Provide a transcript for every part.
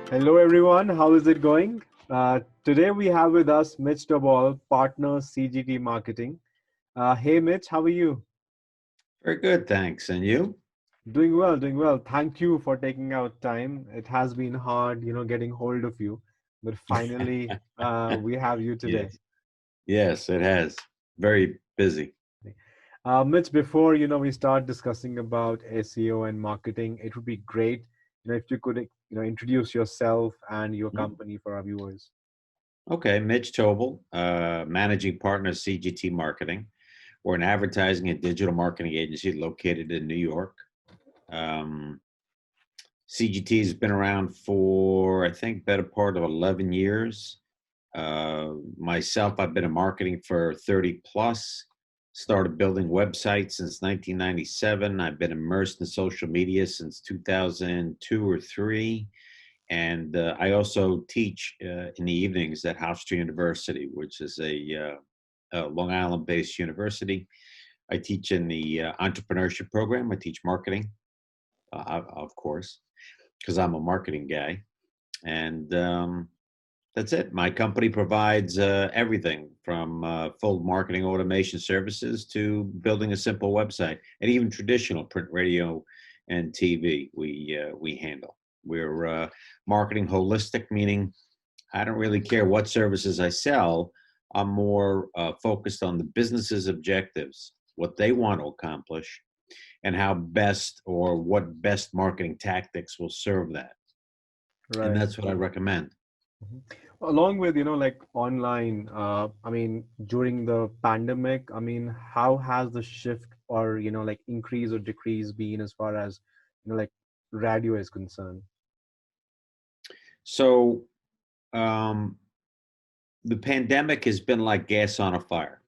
Hello, everyone. How is it going? Today we have with us Mitch Tobol, partner CGT Marketing. Hey, Mitch, how are you? Very good, thanks. And you? Doing well, doing well. Thank you for taking out time. It has been hard, getting hold of you, but finally we have you today. Yes. Yes, it has. Very busy. Mitch, before we start discussing about SEO and marketing, it would be great, if you could, introduce yourself and your Mhm. company for our viewers. Okay, Mitch Tobol, managing partner CGT Marketing. We're an advertising and digital marketing agency located in New York. Um, CGT has been around for, I think, better part of 11 years. Myself, I've been in marketing for 30 plus. Started building websites since 1997. I've been immersed in social media since 2002 or three. And I also teach in the evenings at Hofstra University, which is a Long Island-based university. I teach in the entrepreneurship program. I teach marketing, of course, because I'm a marketing guy. And that's it. My company provides everything from full marketing automation services to building a simple website, and even traditional print, radio, and TV. We handle. We're marketing holistic, meaning I don't really care what services I sell. I'm more focused on the business's objectives, what they want to accomplish, and how best or what best marketing tactics will serve that. And Right. that's what I recommend. Mhm. Along with, like online, during the pandemic, how has the shift or, like increase or decrease been as far as, like radio is concerned? So um, the pandemic has been like gas on a fire.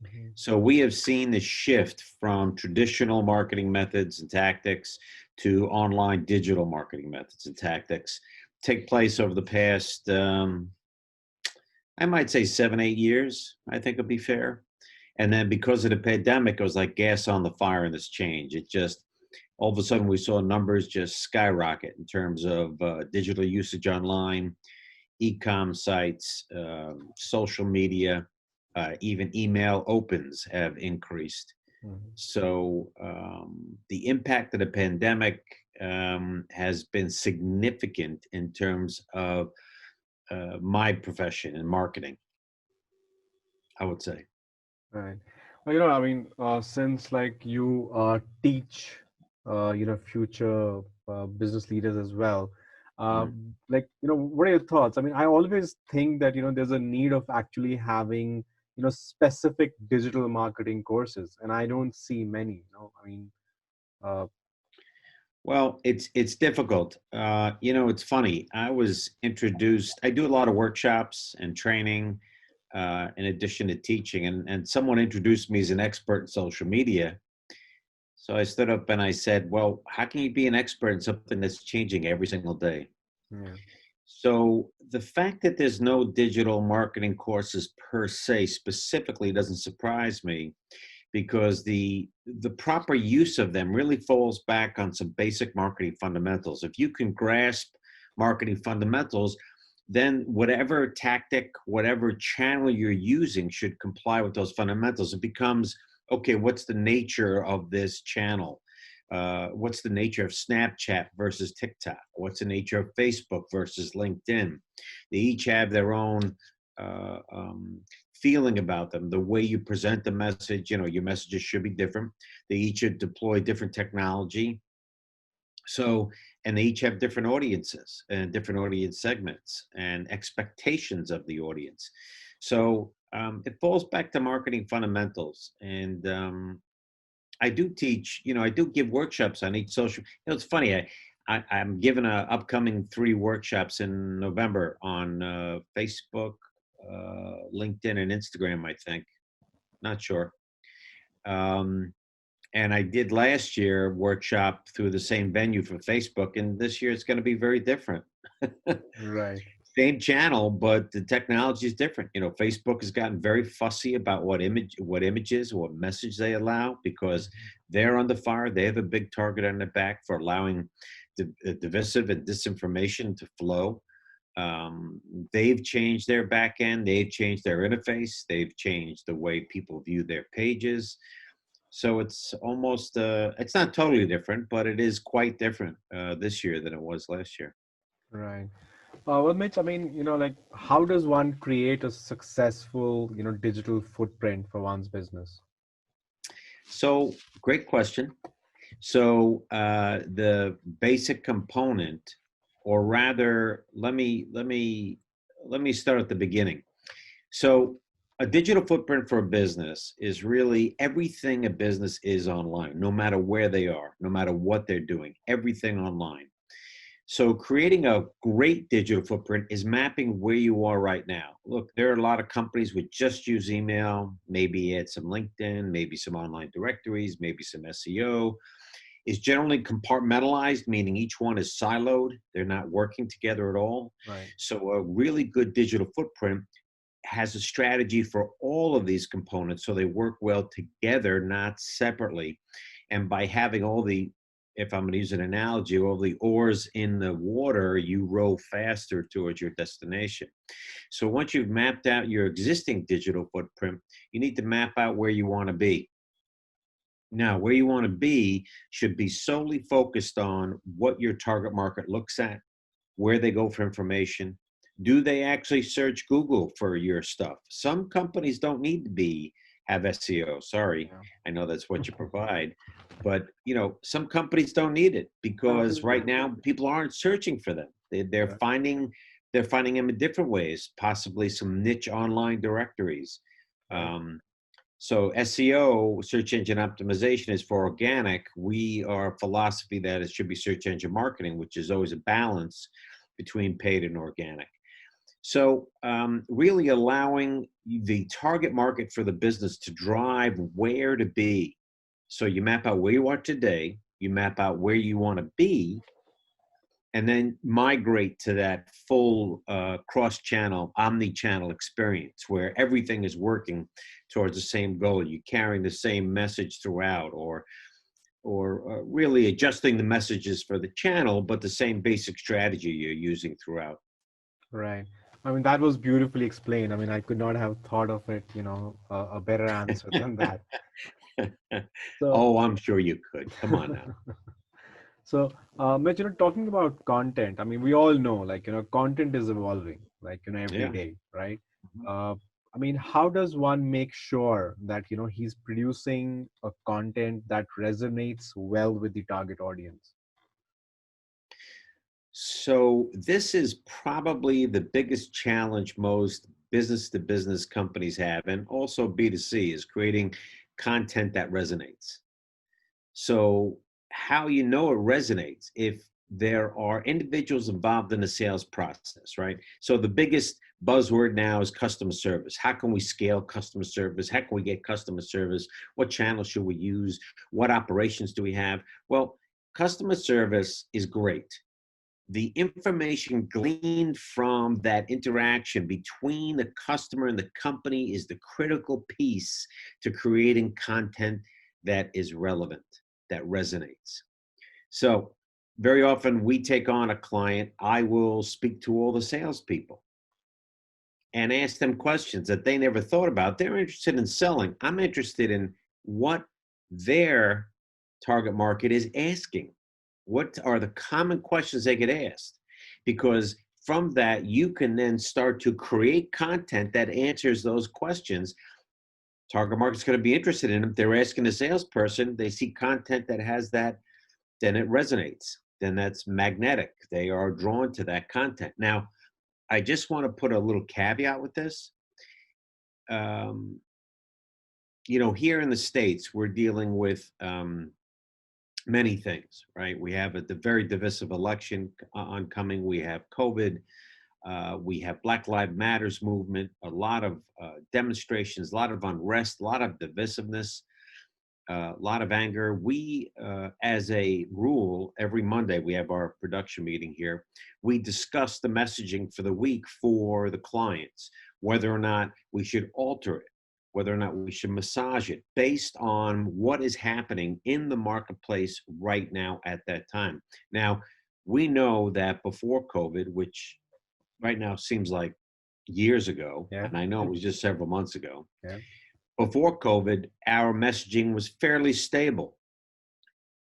Mhm. So we have seen the shift from traditional marketing methods and tactics to online digital marketing methods and tactics take place over the past, I might say 7, 8 years, I think would be fair. And then because of the pandemic, it was like gas on the fire in this change. It just, all of a sudden we saw numbers just skyrocket in terms of digital usage online, e-com sites, social media, even email opens have increased. Mhm. So the impact of the pandemic has been significant in terms of my profession in marketing, I would say. Right. Well, since like you teach, future business leaders as well, uh, Mm. like, what are your thoughts? I always think that, there's a need of actually having, specific digital marketing courses, and I don't see many. Uh, Well, it's difficult. It's funny. I was introduced. I do a lot of workshops and training, in addition to teaching, and someone introduced me as an expert in social media. So I stood up and I said, "Well, how can you be an expert in something that's changing every single day?" yeah. So the fact that there's no digital marketing courses per se specifically doesn't surprise me because the proper use of them really falls back on some basic marketing fundamentals. If you can grasp marketing fundamentals, then whatever tactic, whatever channel you're using should comply with those fundamentals. It becomes, okay, what's the nature of this channel? What's the nature of Snapchat versus TikTok? What's the nature of Facebook versus LinkedIn? They each have their own uh, um, feeling about them. The way you present the message, your messages should be different. They each deploy different technology. So, and they each have different audiences and different audience segments and expectations of the audience. So it falls back to marketing fundamentals. And I do teach, I do give workshops on each social. It's funny. I'm giving a upcoming 3 workshops in November on Facebook, LinkedIn, and Instagram. I think, not sure. Um, and I did last year workshop through the same venue for Facebook, and this year it's going to be very different. Right. Same channel, but the technology is different. Facebook has gotten very fussy about what images, what message they allow because they're under fire. They have a big target on their back for allowing divisive and disinformation to flow. Um, they've changed their back end, they've changed their interface, they've changed the way people view their pages. So it's almost, it's not totally different, but it is quite different this year than it was last year. Right. Well, Mitch, I mean, like how does one create a successful, digital footprint for one's business? So, great question. So the basic component, or rather, let me start at the beginning. So a digital footprint for a business is really everything a business is online, no matter where they are, no matter what they're doing, everything online. So creating a great digital footprint is mapping where you are right now. Look, there are a lot of companies which just use email, maybe add some LinkedIn, maybe some online directories, maybe some SEO. Is generally compartmentalized, meaning each one is siloed. They're not working together at all. Right. So a really good digital footprint has a strategy for all of these components so they work well together, not separately. And by having all the, if I'm going to use an analogy, all the oars in the water, you row faster towards your destination. So once you've mapped out your existing digital footprint, you need to map out where you want to be. Now, where you want to be should be solely focused on what your target market looks at, where they go for information. Do they actually search Google for your stuff? Some companies don't need to have SEO. Sorry, Yeah. I know that's what you provide, but some companies don't need it because Absolutely. right now people aren't searching for them. Correct. They're finding them in different ways, possibly some niche online directories. Right. Um, so SEO, search engine optimization, is for organic. We are a philosophy that it should be search engine marketing, which is always a balance between paid and organic. So really allowing the target market for the business to drive where to be. So you map out where you are today, you map out where you want to be, and then migrate to that full cross-channel, omni-channel experience where everything is working towards the same goal. You're carrying the same message throughout, or really adjusting the messages for the channel, but the same basic strategy you're using throughout. Right. I mean, that was beautifully explained. I mean, I could not have thought of it, a better answer than that. So, Oh, I'm sure you could. Come on now. so, Mitch, talking about content, I mean, we all know, like, content is evolving, like, every Yeah. day, right? Mhm. Uh, I mean, how does one make sure that, he's producing a content that resonates well with the target audience? So this is probably the biggest challenge most business to business companies have, and also B2C, is creating content that resonates. So how you know it resonates if there are individuals involved in the sales process, right? So the biggest buzzword now is customer service. How can we scale customer service? How can we get customer service? What channels should we use? What operations do we have? Well, customer service is great. The information gleaned from that interaction between the customer and the company is the critical piece to creating content that is relevant, that resonates. So, very often we take on a client, I will speak to all the salespeople and ask them questions that they never thought about. They're interested in selling. I'm interested in what their target market is asking. What are the common questions they get asked? Because from that, you can then start to create content that answers those questions. Target market's going to be interested in them. They're asking a salesperson, they see content that has that, then it resonates. Then that's magnetic. They are drawn to that content. Now, I just want to put a little caveat with this. Um, here in the States, we're dealing with many things, right? We have the very divisive election oncoming. We have COVID. We have Black Lives Matters movement, a lot of demonstrations, a lot of unrest, a lot of divisiveness, a lot of anger. We, as a rule, every Monday we have our production meeting here. We discuss the messaging for the week for the clients, whether or not we should alter it, whether or not we should massage it based on what is happening in the marketplace right now at that time. Now, We know that before COVID, which right now seems like years ago, Yeah. and I know it was just several months ago, Yeah. before COVID, our messaging was fairly stable.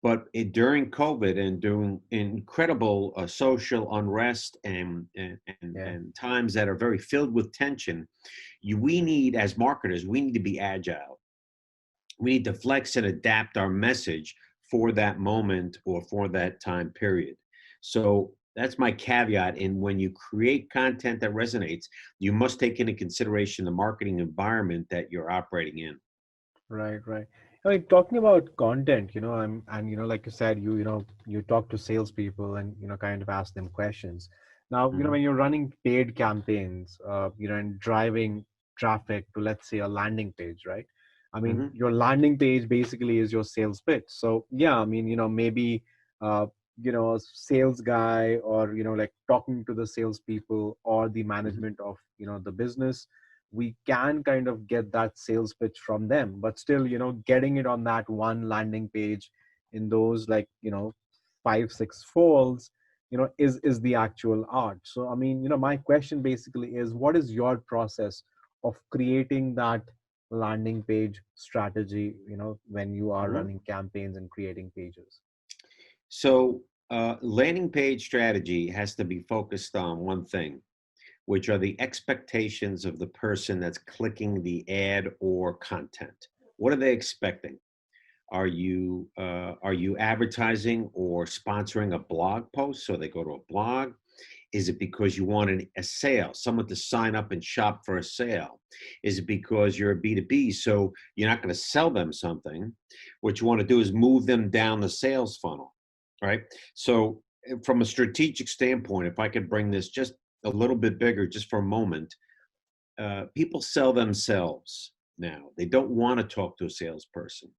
But during COVID and during incredible social unrest Yeah. and times that are very filled with tension, we need, as marketers, we need to be agile. We need to flex and adapt our message for that moment or for that time period. So that's my caveat. In when you create content that resonates, you must take into consideration the marketing environment that you're operating in. Right, right. I mean, talking about content, and like you said, you talk to salespeople and kind of ask them questions. Now, Hmm. when you're running paid campaigns, and driving traffic to, let's say, a landing page, right? I mean, Hmm. your landing page basically is your sales pitch. So yeah, I mean, maybe uh, a sales guy, or like talking to the salespeople or the Hmm. management of the business, we can kind of get that sales pitch from them, but still getting it on that one landing page in those, like, 5 6 folds, is the actual art. So I mean, my question basically is, what is your process of creating that landing page strategy, when you are Hmm. running campaigns and creating pages? So, landing page strategy has to be focused on one thing, which are the expectations of the person that's clicking the ad or content. What are they expecting? Are you advertising or sponsoring a blog post so they go to a blog? Is it because you want a sale, someone to sign up and shop for a sale? Is it because you're a B2B, so you're not going to sell them something? What you want to do is move them down the sales funnel, right? So, from a strategic standpoint, if I could bring this just a little bit bigger, just for a moment, people sell themselves now. They don't want to talk to a salesperson.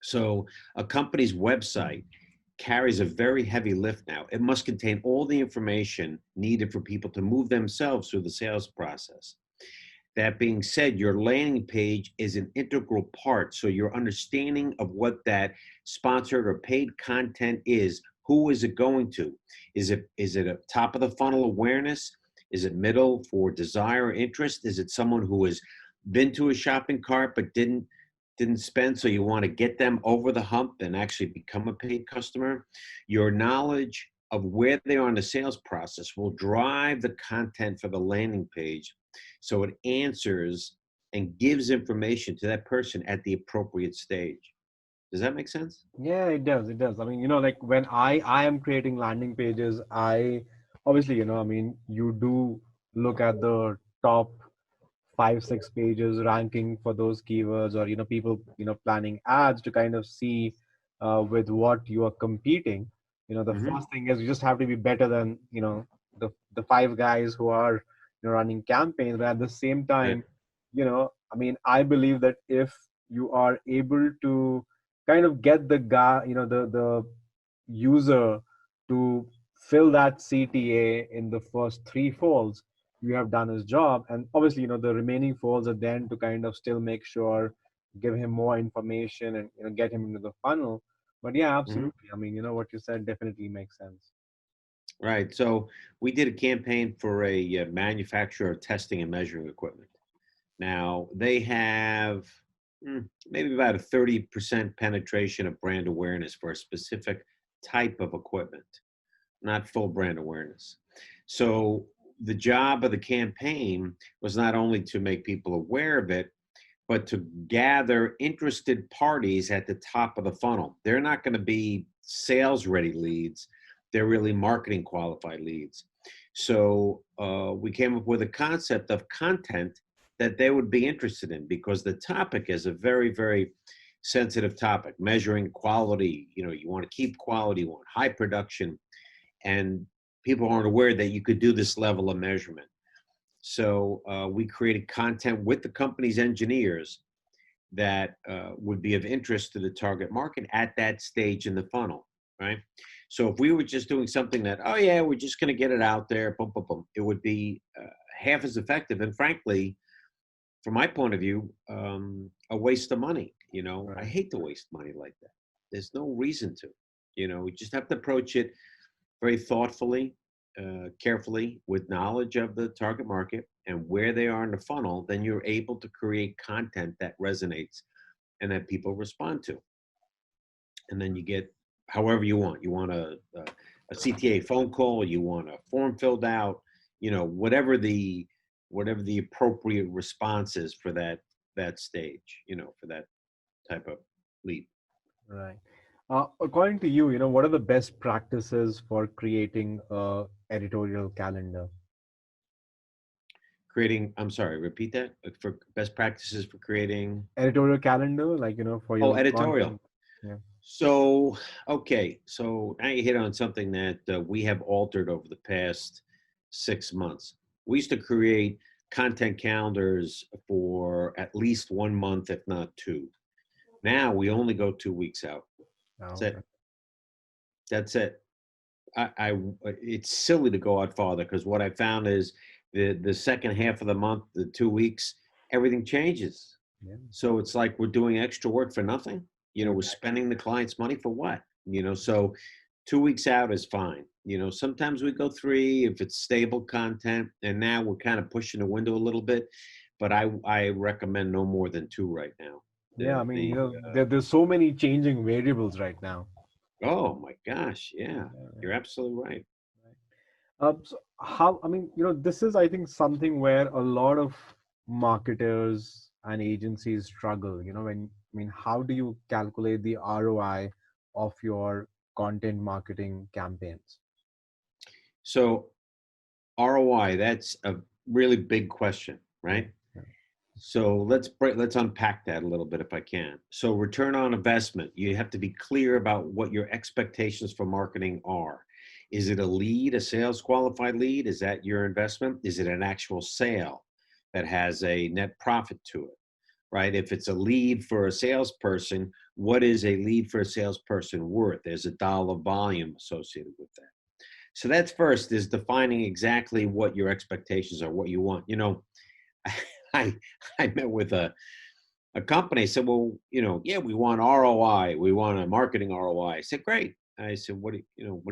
So, a company's website carries a very heavy lift now. It must contain all the information needed for people to move themselves through the sales process. That being said, your landing page is an integral part. So your understanding of what that sponsored or paid content is, who is it going to? Is it a top of the funnel awareness? Is it middle for desire or interest? Is it someone who has been to a shopping cart but didn't spend, so you want to get them over the hump and actually become a paid customer? Your knowledge of where they are in the sales process will drive the content for the landing page, so it answers and gives information to that person at the appropriate stage. Does that make sense? Yeah, it does. It does. I mean, like when I am creating landing pages, I obviously, I mean, you do look at the top 5 6 pages ranking for those keywords, or people planning ads to kind of see with what you are competing. The Hmm. first thing is you just have to be better than the five guys who are running campaigns. But at the same Right. time, I mean, I believe that if you are able to kind of get the guy, the user to fill that CTA in the first 3 folds, you have done his job. And obviously, the remaining folds are then to kind of still make sure, give him more information, and get him into the funnel. But yeah, Hmm. absolutely. I mean, what you said definitely makes sense. Right. So we did a campaign for a manufacturer of testing and measuring equipment. Now they have maybe about a 30% penetration of brand awareness for a specific type of equipment, not full brand awareness. So the job of the campaign was not only to make people aware of it, but to gather interested parties at the top of the funnel. They're not going to be sales ready leads, they're really marketing qualified leads. So we came up with a concept of content that they would be interested in, because the topic is a very, very sensitive topic. Measuring quality, you want to keep quality, you want high production, and people aren't aware that you could do this level of measurement. So we created content with the company's engineers that would be of interest to the target market at that stage in the funnel, right? So if we were just doing something that, oh yeah, we're just going to get it out there, boom, boom, boom, it would be half as effective, and frankly, from my point of view, a waste of money. I Right. hate to waste money like that. There's no reason to. We just have to approach it very thoughtfully, carefully, with knowledge of the target market and where they are in the funnel, then you're able to create content that resonates and that people respond to. And then you get however you want. You want a CTA phone call, you want a form filled out, whatever the appropriate response is for that stage, for that type of lead. Right. According to you, what are the best practices for creating a editorial calendar? Creating, I'm sorry, repeat that, for best practices for creating. Editorial calendar, like, for Oh, your editorial. content. Yeah. So, okay, so now you hit on something that we have altered over the past 6 months. We used to create content calendars for at least 1 month, if not two. Now we only go 2 weeks out. That's Oh, okay. it. That's it. It's silly to go out farther, because what I found is the second half of the month, the 2 weeks, everything changes. Yeah. So it's like we're doing extra work for nothing. We're Exactly. spending the client's money for what? So 2 weeks out is fine. Sometimes we go three if it's stable content, and now we're kind of pushing the window a little bit, but I recommend no more than two right now. Yeah. I The mean, the there's so many changing variables right now. Oh my gosh, yeah, Yeah, yeah. you're absolutely right. So how, I mean, this is, I think, something where a lot of marketers and agencies struggle, I mean, how do you calculate the ROI of your content marketing campaigns? So ROI, that's a really big question, Yeah. right? Yeah. So let's unpack that a little bit if I can. So return on investment, you have to be clear about what your expectations for marketing are. Is it a lead, a sales qualified lead? Is that your investment? Is it an actual sale that has a net profit to it? Right? If it's a lead for a salesperson, what is a lead for a salesperson worth? There's a dollar volume associated with that. So that's first, is defining exactly what your expectations are, what you want. I I met with a company, said, well, yeah, we want ROI, we want a marketing ROI. I said, great. I said, what are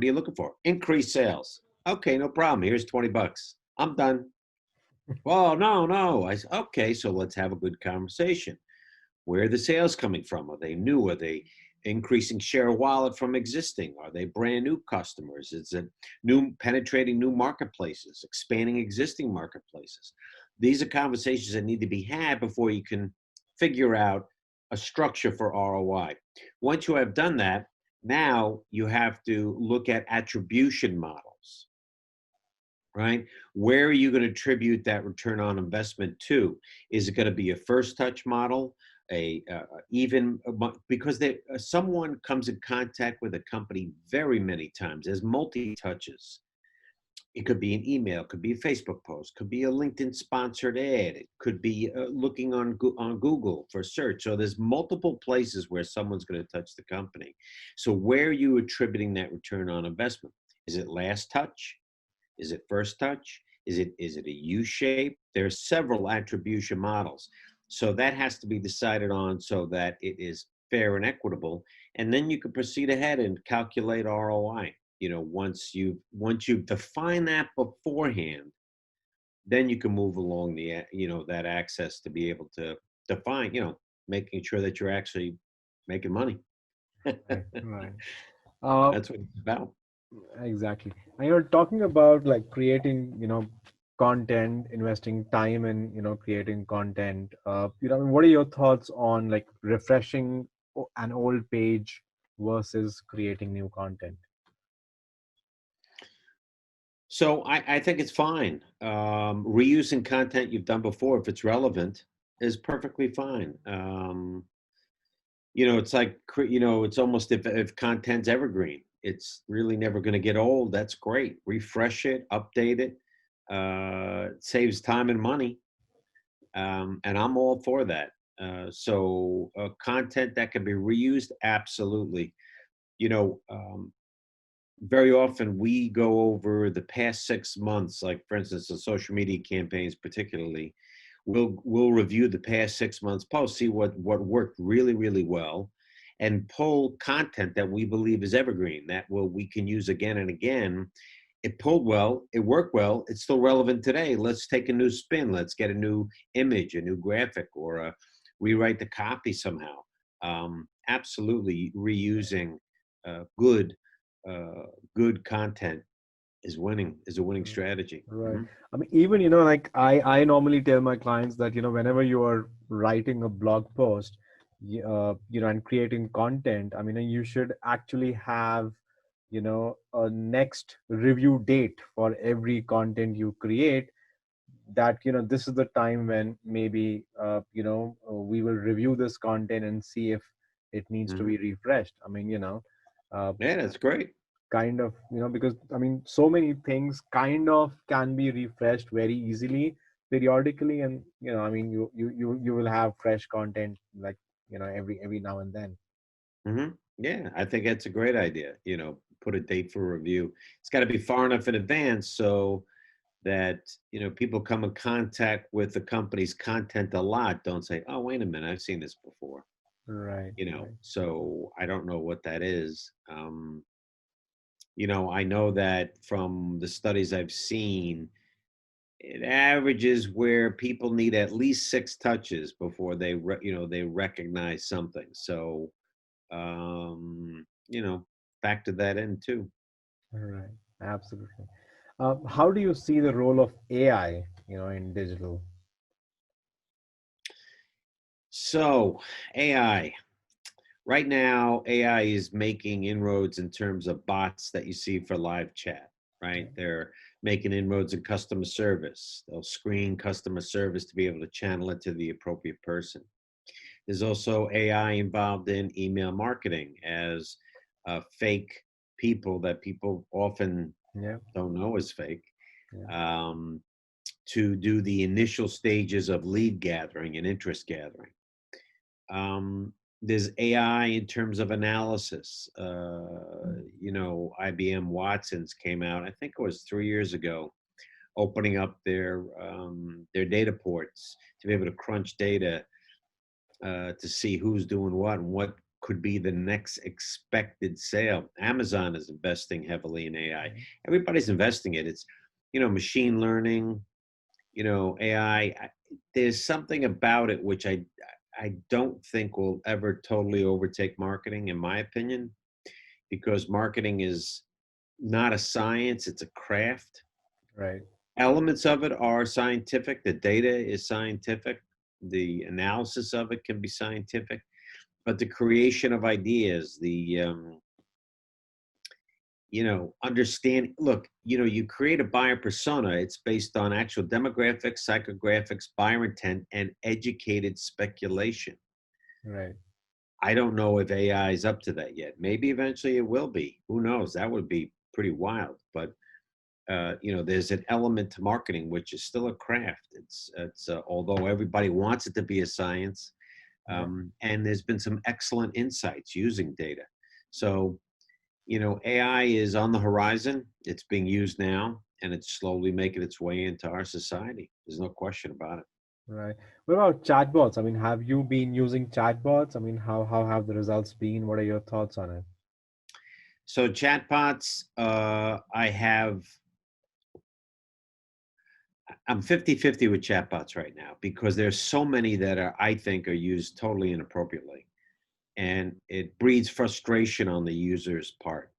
you looking for? Increase sales. Okay, no problem. Here's $20. I'm done. Well, no. I said, okay, so let's have a good conversation. Where are the sales coming from? Are they new? Are they increasing share of wallet from existing? Are they brand new customers? Is it new, penetrating new marketplaces, expanding existing marketplaces? These are conversations that need to be had before you can figure out a structure for ROI. Once you have done that, now you have to look at attribution models, right? Where are you going to attribute that return on investment to? Is it going to be a first touch model? Because someone comes in contact with a company very many times. There's multi touches. It could be an email, could be a Facebook post, could be a LinkedIn sponsored ad. It could be looking on Google for search. So there's multiple places where someone's going to touch the company. So where are you attributing that return on investment? Is it last touch? Is it first touch? Is it a U shape? There are several attribution models. So that has to be decided on so that it is fair and equitable. And then you can proceed ahead and calculate ROI. Once you've defined that beforehand, then you can move along that access to be able to define, making sure that you're actually making money. Right. Right. Uh, That's what it's about. exactly. And you're talking about like creating, content, investing time in, creating content. What are your thoughts on like refreshing an old page versus creating new content? So I think it's fine. Reusing content you've done before, if it's relevant, is perfectly fine. It's like, it's almost, if content's evergreen, it's really never going to get old. That's great. Refresh it, update it. It saves time and money. And I'm all for that. So content that can be reused, absolutely. You know, um, Very often we go over the past 6 months, like for instance, the social media campaigns, particularly. We'll review the past 6 months posts, see what worked really, really well, and pull content that we believe is evergreen, that we can use again and again. It pulled well, it worked well, it's still relevant today. Let's take a new spin. Let's get a new image, a new graphic, or rewrite the copy somehow. Absolutely, reusing good good content is a winning strategy. Right. Hmm. I mean, even, like I normally tell my clients that, whenever you are writing a blog post, and creating content, I mean, you should actually have, a next review date for every content you create, that, this is the time when maybe, we will review this content and see if it needs to Hmm. be refreshed. I mean, uh, Yeah, that's great. kind of, because I mean, so many things kind of can be refreshed very easily periodically, and I mean, you will have fresh content, like, every now and then. Hmm. Yeah, I think that's a great idea. Put a date for review. It's got to be far enough in advance so that people come in contact with the company's content a lot. Don't say, "Oh, wait a minute, I've seen this before." Right, right, So I don't know what that is. I know that from the studies I've seen, it averages where people need at least 6 touches before they recognize something. So factor that in too. right. Absolutely. How do you see the role of AI, in digital? So AI. Right now, AI is making inroads in terms of bots that you see for live chat, right? Okay. They're making inroads in customer service. They'll screen customer service to be able to channel it to the appropriate person. There's also AI involved in email marketing as fake people that people often Yeah, don't know is fake, yeah. um, to do the initial stages of lead gathering and interest gathering. There's AI in terms of analysis. IBM Watson's came out, I think it was 3 years ago, opening up their data ports to be able to crunch data to see who's doing what and what could be the next expected sale. Amazon is investing heavily in AI. Okay. Everybody's investing it. It's machine learning, AI. There's something about it which I don't think will ever totally overtake marketing, in my opinion, because marketing is not a science, it's a craft. Right, Elements of it are scientific, the data is scientific, the analysis of it can be scientific, but the creation of ideas, understand, look, you create a buyer persona, it's based on actual demographics, psychographics, buyer intent, and educated speculation. right, I don't know if AI is up to that yet. Maybe eventually it will be. Who knows? That would be pretty wild. But there's an element to marketing which is still a craft. It's although everybody wants it to be a science, yeah. and there's been some excellent insights using data. So AI is on the horizon. It's being used now, and it's slowly making its way into our society. There's no question about it. Right. What about chatbots? I mean, have you been using chatbots? I mean, how have the results been? What are your thoughts on it? So chatbots, I'm 50-50 with chatbots right now because there's so many that I think are used totally inappropriately. And it breeds frustration on the user's part.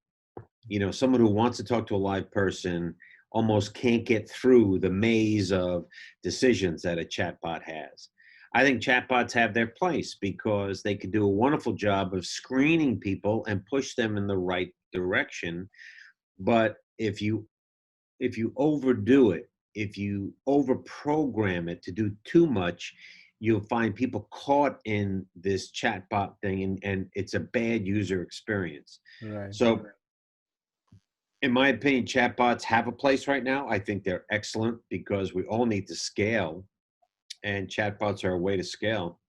Someone who wants to talk to a live person almost can't get through the maze of decisions that a chatbot has. I think chatbots have their place because they can do a wonderful job of screening people and push them in the right direction. But if you overdo it, if you overprogram it to do too much, you'll find people caught in this chatbot thing, and it's a bad user experience. Right, So in my opinion, chatbots have a place right now. I think they're excellent because we all need to scale, and chatbots are a way to scale.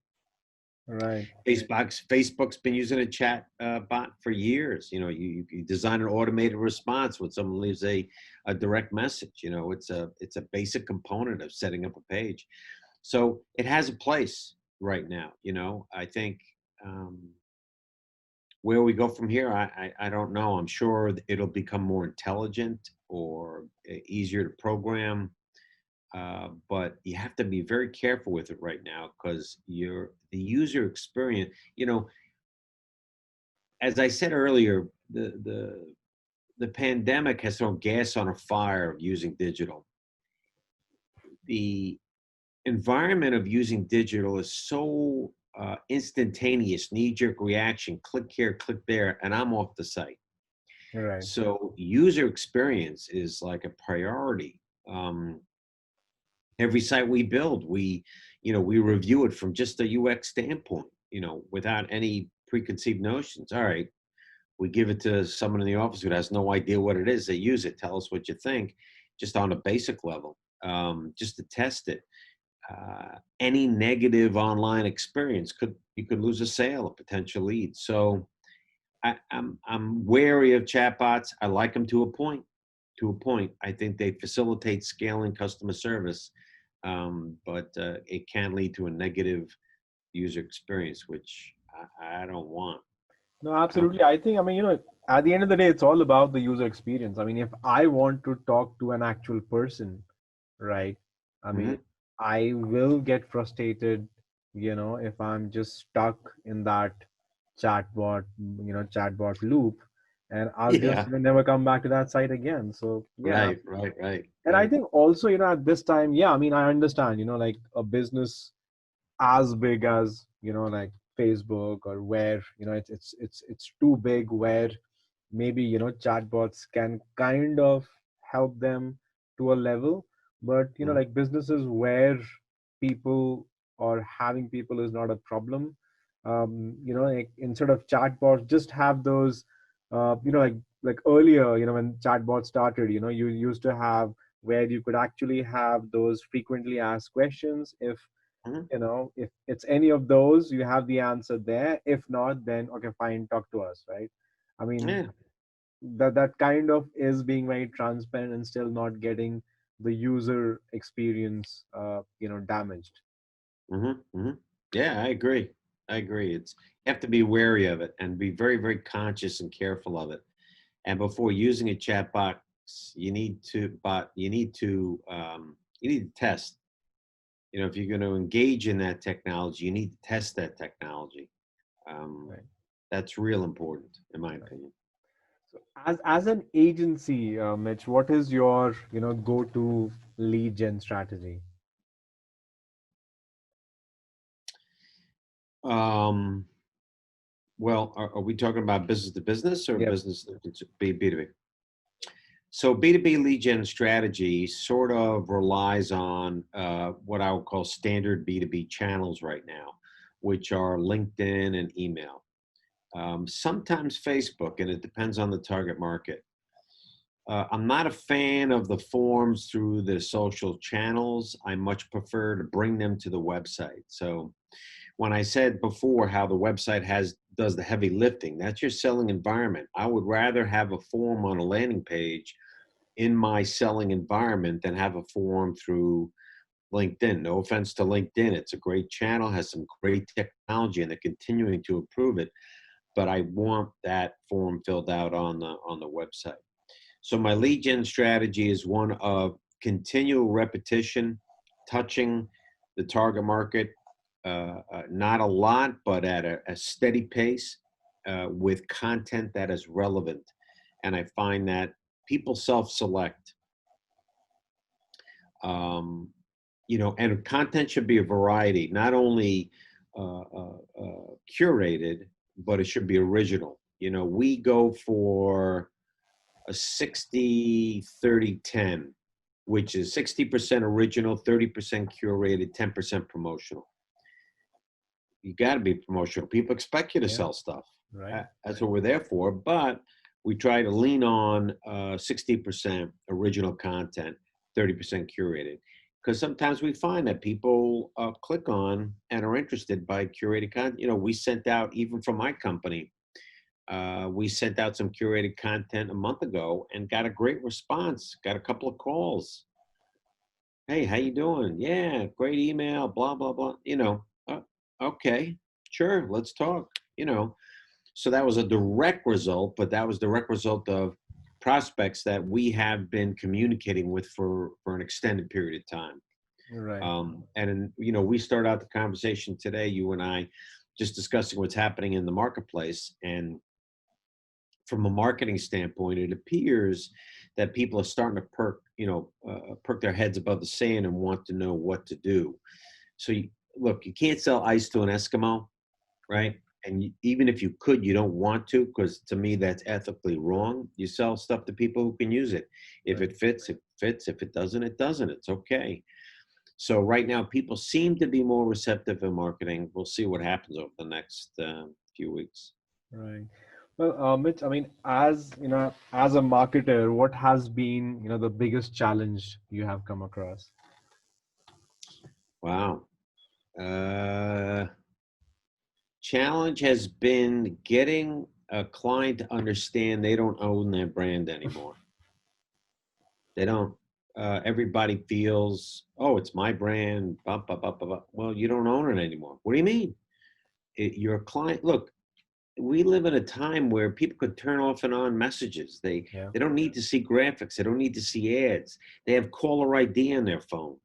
right, Facebook's been using a chat bot for years. You design an automated response when someone leaves a direct message. It's a basic component of setting up a page. So it has a place right now. I think um, where we go from here, I don't know. I'm sure it'll become more intelligent or easier to program. But you have to be very careful with it right now because the user experience, as I said earlier, the pandemic has thrown gas on a fire of using digital. The environment of using digital is so instantaneous, knee-jerk reaction, click here, click there, and I'm off the site. Right. So user experience is like a priority. Every site we build, we review it from just a UX standpoint, without any preconceived notions. All right, we give it to someone in the office who has no idea what it is. They use it. Tell us what you think, just on a basic level, just to test it. Any negative online experience you could lose a sale, a potential lead. So I'm wary of chatbots. I like them to a point. To a point, I think they facilitate scaling customer service, but it can lead to a negative user experience, which I don't want. No, I don't. absolutely. I think, I mean, at the end of the day, it's all about the user experience. I mean, if I want to talk to an actual person, right? I mean, Mhm. I will get frustrated, if I'm just stuck in that chatbot loop, and I'll just, Yeah. never come back to that site again. So, yeah. Right. Right. Right. And I Right. think also, at this time, yeah, I mean, I understand, like a business as big as like Facebook, or where it's too big, where maybe chatbots can kind of help them to a level, but Mhm. like businesses where people or having people is not a problem. Like instead of chatbots, just have those like earlier, when chatbots started, you used to have where you could actually have those frequently asked questions. Mhm. If it's any of those, you have the answer there. If not, then okay, fine, talk to us, right? I mean, Yeah. that kind of is being very transparent and still not getting the user experience damaged. Mhm. Mhm. Yeah, I agree. I agree. You have to be wary of it and be very, very conscious and careful of it. And before using a chat box, you need to test. If you're going to engage in that technology, you need to test that technology. Um, Right. that's real important, in my Right. opinion. So as an agency, Mitch, what is your go-to lead gen strategy? Um, well, are we talking about business to business or Yep. business to B2B? So B2B lead gen strategy sort of relies on what I would call standard B2B channels right now, which are LinkedIn and email. Sometimes Facebook, and it depends on the target market. I'm not a fan of the forms through the social channels. I much prefer to bring them to the website. So when I said before how the website does the heavy lifting, that's your selling environment. I would rather have a form on a landing page in my selling environment than have a form through LinkedIn. No offense to LinkedIn. It's a great channel, has some great technology, and they're continuing to improve it. But I want that form filled out on the website. So my lead gen strategy is one of continual repetition, touching the target market, not a lot, but at a steady pace, with content that is relevant. And I find that people self-select. Um, and content should be a variety, not only curated, but it should be original. We go for a 60-30-10, which is 60% original, 30% curated, 10% promotional. You got to be promotional. People expect you to Yeah. sell stuff. Right. That's what we're there for. But we try to lean on 60% original content, 30% curated. Because sometimes we find that people click on and are interested by curated content. We sent out, even from my company, we sent out some curated content a month ago and got a great response. Got a couple of calls. Hey, how you doing? Yeah, great email. Blah blah blah. Okay, sure, let's talk. So that was a direct result, but that was direct result of prospects that we have been communicating with for an extended period of time. Right. And you know, we started out the conversation today, you and I, just discussing what's happening in the marketplace. And from a marketing standpoint, it appears that people are starting to perk their heads above the sand and want to know what to do. So look, you can't sell ice to an Eskimo, Yeah. right? And even if you could, you don't want to, because to me, that's ethically wrong. You sell stuff to people who can use it. If Right. it fits, it fits. If it doesn't, it doesn't. It's okay. So right now, people seem to be more receptive in marketing. We'll see what happens over the next few weeks. Right. Well, Mitch, I mean, as you know, as a marketer, what has been, the biggest challenge you have come across? Wow. Challenge has been getting a client to understand they don't own their brand anymore. They don't. Everybody feels, oh, it's my brand. Blah, blah, blah, blah, blah. Well, you don't own it anymore. What do you mean? Your client. Look, we live in a time where people could turn off and on messages. Yeah. They don't need to see graphics. They don't need to see ads. They have caller ID on their phone,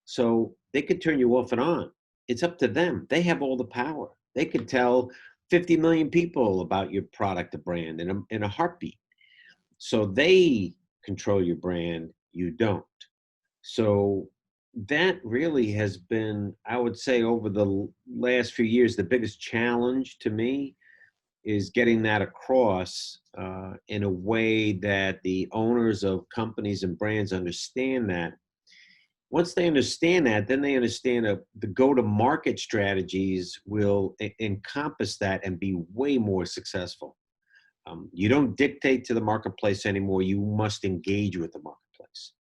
so they could turn you off and on. It's up to them. They have all the power. They could tell 50 million people about your product or brand in a heartbeat. So they control your brand. You don't. So that really has been, I would say, over the last few years, the biggest challenge to me is getting that across in a way that the owners of companies and brands understand that. Once they understand that, then they understand the go-to-market strategies will encompass that and be way more successful. You don't dictate to the marketplace anymore. You must engage with the marketplace.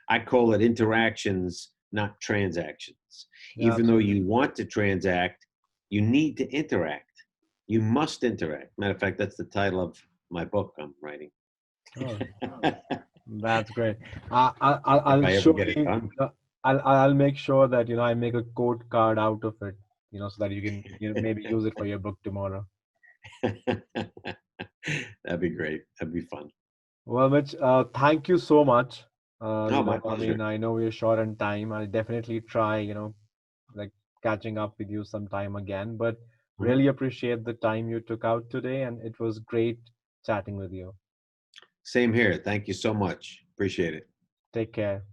I call it interactions, not transactions. Yeah. Even though Absolutely. you want to transact, you need to interact. You must interact. Matter of fact, that's the title of my book I'm writing. Oh, If that's great. I'll I ever get it surely, done. I'll make sure that I make a quote card out of it, so that you can maybe use it for your book tomorrow. That'd be great. That'd be fun. Well, Mitch, thank you so much. Oh, my I mean, pleasure. I know we're short on time. I'll definitely try, like catching up with you sometime again. But Mhm. really appreciate the time you took out today, and it was great chatting with you. Same here. Thank you so much. Appreciate it. Take care.